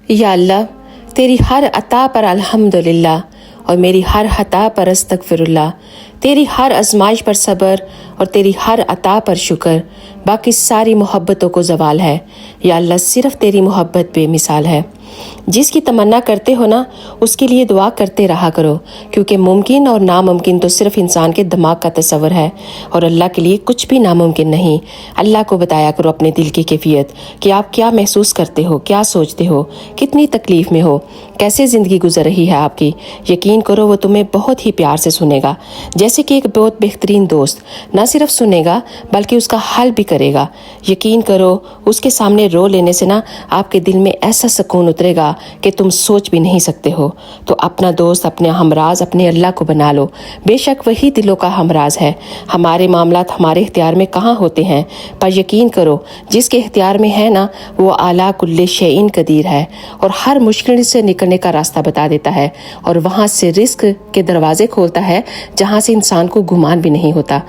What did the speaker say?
یا اللہ تیری ہر عطا پر الحمدللہ اور میری ہر خطا پر استغفر اللہ، تیری ہر آزمائش پر صبر اور تیری ہر عطا پر شکر، باقی ساری محبتوں کو زوال ہے۔ یا اللہ صرف تیری محبت بے مثال ہے۔ جس کی تمنا کرتے ہو نا اس کے لیے دعا کرتے رہا کرو، کیونکہ ممکن اور ناممکن تو صرف انسان کے دماغ کا تصور ہے اور اللہ کے لیے کچھ بھی ناممکن نہیں۔ اللہ کو بتایا کرو اپنے دل کی کیفیت کہ آپ کیا محسوس کرتے ہو، کیا سوچتے ہو، کتنی تکلیف میں ہو، کیسے زندگی گزر رہی ہے آپ کی۔ یقین کرو وہ تمہیں بہت ہی پیار سے سنے گا، جیسے کہ ایک بہت بہترین دوست نہ صرف سنے گا بلکہ اس کا حل بھی کرے گا۔ یقین کرو اس کے سامنے رو لینے سے نا آپ کے دل میں ایسا سکون اترے گا کہ تم سوچ بھی نہیں سکتے ہو۔ تو اپنا دوست، اپنے ہمراز، اپنے اللہ کو بنا لو، بے شک وہی دلوں کا ہمراز ہے۔ ہمارے معاملات ہمارے اختیار میں کہاں ہوتے ہیں، پر یقین کرو جس کے اختیار میں ہے نا وہ اعلیٰ کل شیء قدیر ہے اور ہر مشکل سے نکلنے کا راستہ بتا دیتا ہے اور وہاں سے رزق کے دروازے کھولتا ہے جہاں سے انسان کو گمان بھی نہیں ہوتا۔